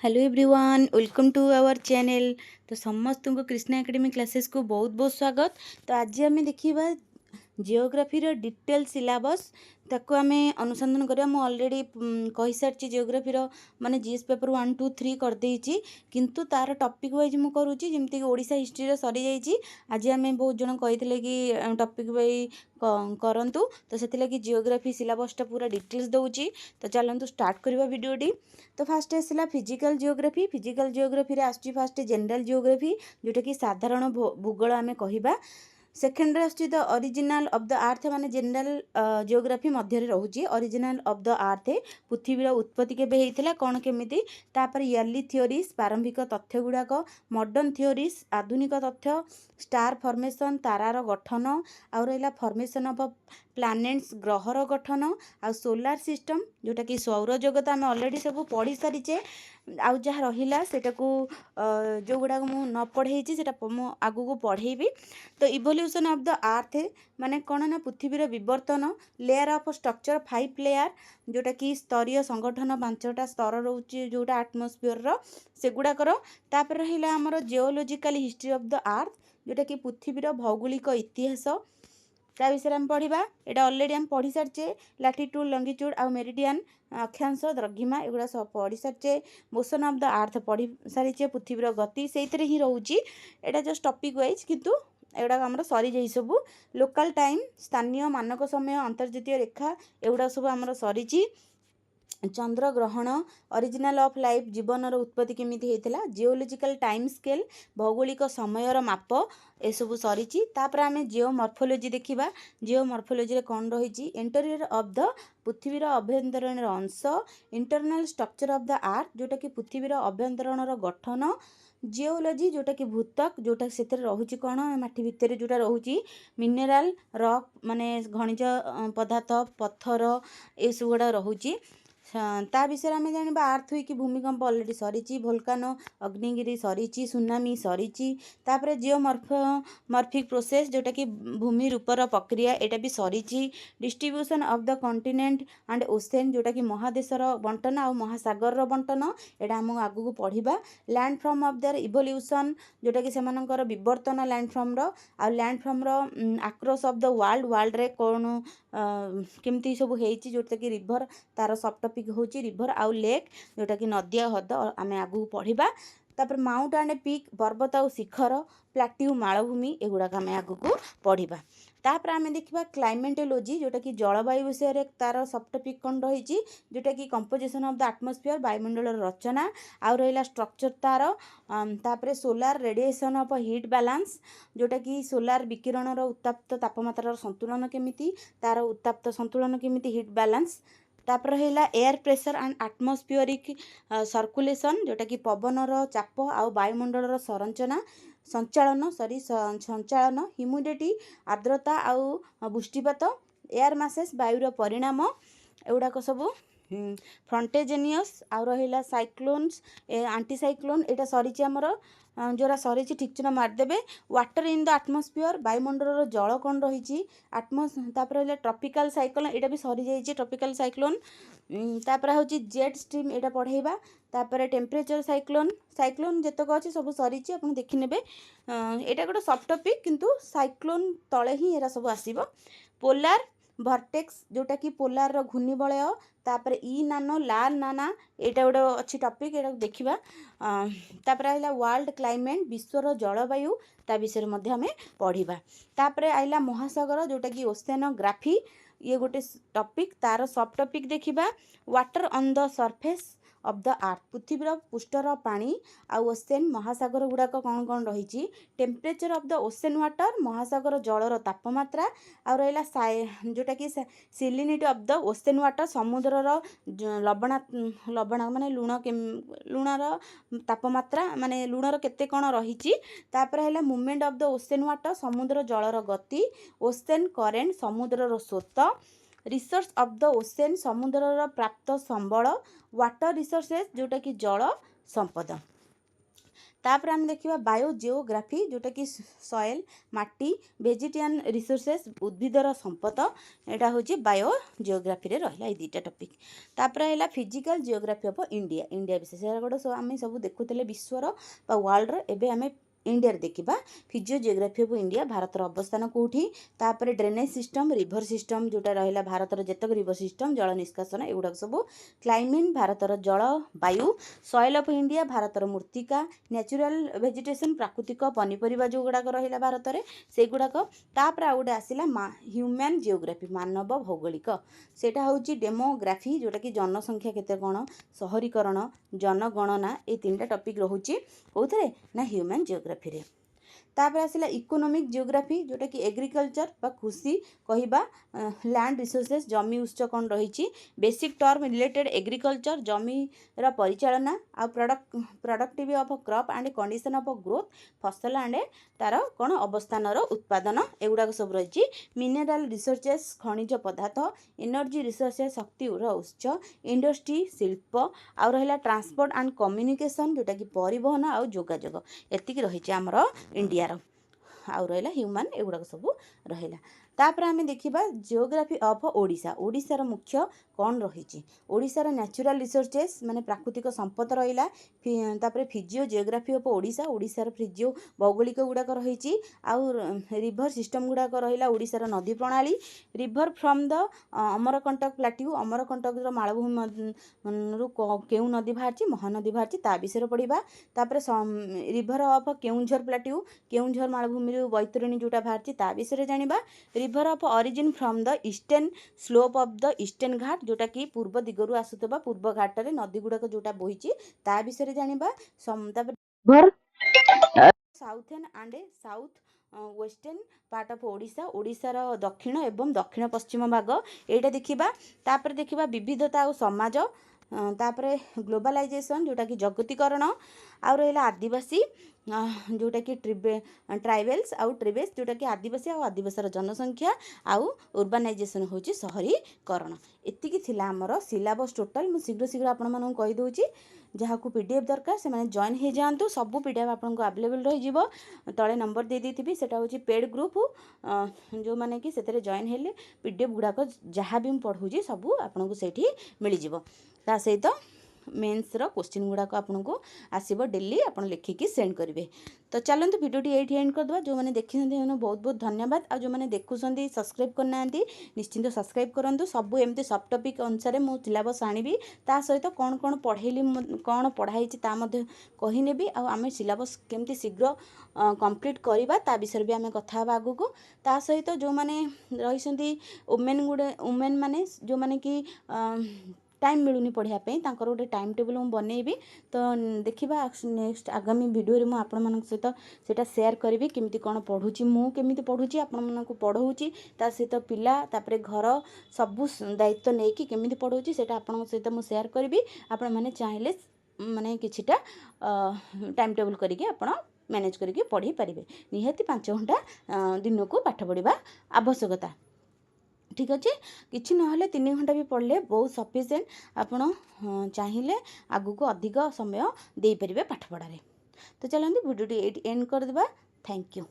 Hello everyone, welcome to our channel. तो समस्त को कृष्णा एकेडमी क्लासेस को बहुत बहुत स्वागत। तो आज आम देखा जियोग्राफी डिटेल सिलेबस ताको आम अनुसंधान करा। मु ऑलरेडी कही सारी जियोग्राफी माने जीएस पेपर 1 2 3 कर देछि, किंतु तार टॉपिक वाइज मु करूछि। जेमति कि ओडिशा हिस्ट्री रे सरी जाइछि। आज आम बहुत जन कहिथिले कि टॉपिक वाइज करंतु, तो से लगी जियोग्राफी सिलेबसटा पूरा डिटेल्स दउछि। तो चलंतु स्टार्ट करबा वीडियोटी। तो फास्ट आसला फिजिकल जियोग्राफी। फिजिकल जियोग्राफी रे आछि फास्ट जनरल जियोग्राफी, जोटा कि साधारण भूगोल आमे कहिबा। सेकेंड रे द ओरिजिनल ऑफ द अर्थ, माने जनरल जियोग्राफी मध्य रोचे ओरिजिनल ऑफ द अर्थ, पृथ्वीर उत्पत्ति केबे हेइतिला कोन केमिति, तापर इयरली थियोरीज प्रारंभिक तथ्य गुड़ाक, मॉडर्न थियोरीज आधुनिक तथ्य, स्टार फॉर्मेशन तारार गठन, आउ रहिला फॉर्मेशन ऑफ प्लैनेट्स ग्रहर गठन, आ सोलार सिस्टम जोटा कि सौर जगत आम ऑलरेडी सब पढ़ी सारीचे। आउ जहाँ रहिला सेटा को जो गुड़ाक मु न पढ़ेछि सेटा मु आगु को पढ़ेबी। तो इवोल्यूशन ऑफ द अर्थ माने कौन ना पृथ्वीर विवर्तन, लेयर ऑफ स्ट्रक्चर 5 लेयर, जोटा कि स्तरीय संगठन 5टा स्तर रोचे जोटा आटमोस्फियर सेगुड़ाकर। तापर रहिला हमर जियोलॉजिकल हिस्ट्री ऑफ द अर्थ, जोटा कि पृथ्वीर भौगोलिक इतिहास ता विषय में पढ़ा। यहाँ ऑलरेडी आम पढ़ी सारीचे लैटिट्यूड लंगिट्यूड आउ मेरिडियन अक्षांश द्रघिमा एगुड़ा सब पढ़ी सारीचे। मोशन ऑफ द अर्थ पढ़ी सारीचे, पृथ्वीर गति से ही रोचे। यहाँ जस्ट टॉपिक वाइज, किंतु एगुड़ा आमर सरी जाई सब। लोकल टाइम स्थानीय मानक समय अंतर्जातीय रेखा एगुड़ा सब आमर सरीची। चंद्र ग्रहण, ओरिजिनल ऑफ लाइफ जीवनर उत्पत्ति केमिति हेइतिला, जियोलॉजिकल टाइम स्केल भौगोलिक समयर माप ए सब सरीची। तापर आमे जियोमॉर्फोलॉजी देखिबा। जियोमॉर्फोलॉजी रे कोन रहिची, इंटीरियर ऑफ द पृथ्वीर अभ्यंतरण अंश, इंटरनल स्ट्रक्चर ऑफ द अर्थ जोटा कि पृथ्वीर अभ्यंतरणर गठन, जियोलॉजी जोटा कि भूतक जोटा से रोचे कौन माटी भितर जोटा रोचे मिनेराल रॉक माने खनिज पदार्थ पत्थर ये सब गुड़ा रोचे। ता विषय आम जाना आर्थ हुई भूमिकंप ऑलरेडी सरीची, भोल्कानो अग्निगिरी सरीची, सुनामी सरीची। तापर जियोमॉर्फिक प्रोसेस जोटा कि भूमि रूपर प्रक्रिया एटा भी सरीची। Distribution of the continent and ocean जोटा कि महादेशर बंटन आ महासागर बंटन एटा आम आगु को पढ़ा। Land form of their evolution जोटा कि सेमानकर विवर्तन लैंड फ्रॉम रो, आ लैंड फ्रॉम रो आक्रॉस ऑफ द वर्ल्ड रे कौन केमती सब होइची, जोटा कि रिवर तार सब टॉपिक होची रिवर आउ लेक जोटा कि नदिया हद आम आगू पढ़ा। तापर माउंट एंड पीक पर्वत आउ शिखर, प्लाट्यू मालभूमि एगुड़ाक आम आगू को पढ़ा। तापर आम देखा क्लाइमेटोलॉजी जोटा कि जलवायु विषय तार सब टॉपिक कौन रही, जोटा कि कंपोजिशन ऑफ द एटमॉस्फेयर वायुमंडल रचना, आउ रहिला स्ट्रक्चर तार। तापर solar radiation of heat balance जोटा कि सोलार विकिरणर उत्ताप्त तापमात्रार संतुलन केमिति, तार उत्ताप्त संतुलन केमिति हीट बैलेंस। तापर है air pressure and atmospheric circulation जोटा कि पवनर चाप आउ वायुमंडल संचालन ह्यूमिडिटी आर्द्रता आउ बृष्टिपात, एयर मासेस वायुर परिणाम एगुड़ाक सब। फ्रंटेजेनियस आउ रहिला साइक्लोन्स एंटीसाइक्लोन एटा सरीची आमर जोरा सरीची ठीक चिन्ह मारदेबे। वाटर इन द एटमॉस्फेयर वायुमंडल जल कौन रही, तापर है ट्रॉपिकल साइक्लोन एटा भी सरी जाइए ट्रॉपिकल साइक्लोन। तापर होची जेट स्ट्रीम एटा पढ़ेबा। तापर टेम्परेचर साइक्लोन जतक अच्छे सब सरीची आप देखिने। एटा गोटे सब टॉपिक, किंतु साइक्लोन तले ही एरा सब आसीबो। पोलार भर्टेक्स जोटा कि पोलार रो घूर्णिबलय, तापर ई नानो लाल नाना एटा गोटे अच्छी टॉपिक एटा देखिबा। तापर आइला वर्ल्ड क्लाइमेट विश्वर जलवायु ता विषय मध्ये हमें पढ़िबा। तापर आइला महासागर जोटा कि ओसेनोग्राफी ये गोटे टॉपिक, तार सब टॉपिक देखिबा। Water on the surface of the earth पृथ्वीर पृष्ठर पानी आउ ओसेन महासागर गुड़ाक कौन कौन रही, temperature of the ocean water महासागर जलर तापमात्रा, आउ रहा जोटा कि salinity of the ocean water समुद्रर लवणा माने लुणर तापमात्रा माने लुणर केते कौन रही। तापर है movement of the ocean water समुद्र जलर गति, ओसेन करेंट समुद्रर स्रोत, रिसोर्स ऑफ द ओसेन समुद्रर प्राप्त संबल, वाटर रिसोर्सेस जोटा कि जल संपद। तापर आम देखा बायो जियोग्राफी जोटा कि सॉइल माटी वेजिटेरियन रिसोर्सेस उद्भिदर संपद यहाँ हूँ बायो जियोग्राफी रे रहा ये दुटा टपिक। तापर है physical geography of India India विशेष गोटे आम सब देखुले विश्वर वर्ल्ड एवं आम इंडिया देखा फिजिओ जियोग्राफी ऑफ इंडिया भारतर अवस्थान कौटी तापर ड्रेनेज सिस्टम रिभर सिस्टम जोटा रहा भारतर जेतक रिभर सिस्टम जल निष्कासन एगुड़ा सब क्लाइमेट भारतर जल वायु सॉइल ऑफ इंडिया भारतर मूर्तिका नेचुरल वेजिटेशन प्राकृतिक पनीपरिया जो गुड़ाक रहा भारत में से गुड़ाक तापर आ गोटे आसला ह्यूमन जियोग्राफी मानव भौगोलिक सेटा हूँ डेमोग्राफी जोटा कि जनसंख्या केते कौन शहरीकरण जनगणना ये तीनटा टपिक रोचे कौन ना ह्यूमन जियोग्राफी रे। तापर आसला इकोनॉमिक जियोग्राफी जोटा कि एग्रीकल्चर बा कृषि कहवा लैंड रिसोर्सेस जमी उत्स कौन रही बेसिक टर्म रिलेटेड एग्रीकल्चर जमीर परिचालना आ productivity of crop and condition of growth फसल एंड तार कौन अवस्थान उत्पादन एगुड़ाक सब रही मिनेराल रिसोर्सेस खनिज पदार्थ एनर्जी रिसोर्सेस शक्ति उत्स इंडस्ट्री शिल्प आ रहा ट्रांसपोर्ट एंड कम्युनिकेशन जोटा कि परिवहन आ जोगाजोग एतिक रही आमर इंडिया आउ रहा ह्यूमन एगुड़ाक सब रहा। तापर आम देखा जियोग्राफी ऑफ ओडिशा ओडिशार मुख्य कौन रही ओडिशार नेचुरल रिसोर्सेस माने प्राकृतिक संपद रहा तापर फिजिओ जियोग्राफी ऑफ ओडिशा ओडिशार फिजिओ भौगोलिक गुड़ाक रही आउ रिभर सिस्टम गुड़ाक रहा ओडिशार नदी प्रणाली river from the Amarkantak plateau Amarkantak मालभूमि केउ नदी बाहर महानदी बाहर ता विषय पढ़ा तापर river of Keonjhar plateau Keonjhar मालभूमि बैतरणी जोटा बाहर ता विषय जाना river of origin from the eastern slope of the eastern Ghat जोटा कि पूर्व दिगरु आसुतबा पूर्व घाटरे नदी गुड़ाक जोटा बोही ता विषय जाना southern and south western part of Odisha ओडिशार दक्षिण एवं दक्षिण पश्चिम भाग एटा देखिबा तापर देखिबा विविधता और समाज तापर ग्लोबलाइजेशन जोटा कि जगतीकरण आउ रहा आदिवासी जोटा कि ट्राइबल्स आउ ट्रिबेस जोटा कि आदिवासी आउ आदिवासी जनसंख्या आउ उर्बानाइजेशन हूँ शहरीकरण एतिकी थिला आमर सिलेबस टोटाल मु शीघ्र शीघ्र आपण मानू कहीदे जहाँ को पीडीएफ दरकार से मैंने जॉइन हो जातु सब पीडीएफ आपको अवेलेबल रही तले नंबर दे देती सेटा हूँ पेड ग्रुप जो मैंने कि से जॉइन हेले पीडीएफ गुड़ाक जहाँ भी पढ़ाऊँ सब आपको से मिल ता सहित मेन्स क्वेश्चन गुड़ाक आपको आसब डेली आप लिखिकी सेंड करेंगे। तो चलते भिडियो ये एंड करदे जो मैंने देखी बहुत बहुत धन्यवाद आ जो मैंने देखुं सब्सक्राइब करना निश्चिंत सब्सक्राइब करूँ सब एमती सब टॉपिक अनुसार मु सिलेबस आनी ता सहित कौन कौन पढ़ेली कौन पढ़ाई कहनेबी आम सिलेबस केमती शीघ्र कंप्लीट करवा ता विषय भी आम कथा आगू को ता सहित जो मैंने रही वुमेन माने जो मैंने कि टाइम मिलूनी पढ़ाई गोटे टाइम टेबल मुझे बनइबी तो देखा नेक्स्ट आगामी वीडियो में आपण सहित सेटा शेयर करी केमती कौन पढ़ुची मुझे पढ़ुची आपण पढ़ाऊँगी ता सहित पिला तापर घर सबू दायित्व नहीं कि केमती पढ़ाऊँगी सेटा आपण सहित मुझे शेयर करी आपण मैंने चाहिए माने किछिटा टाइम टेबल करके आपण मैनेज करके पढ़ी पारे निहाती 5 घंटा दिन को पाठ पढ़ा आवश्यकता ठीक अच्छे किसी ना 3 घंटा भी पढ़ले बहुत सफिशिएंट आपण चाहिए आगू को अधिक समय दे पारे पाठ पढ़ारे। तो चलते वीडियो एंड करदे। Thank you.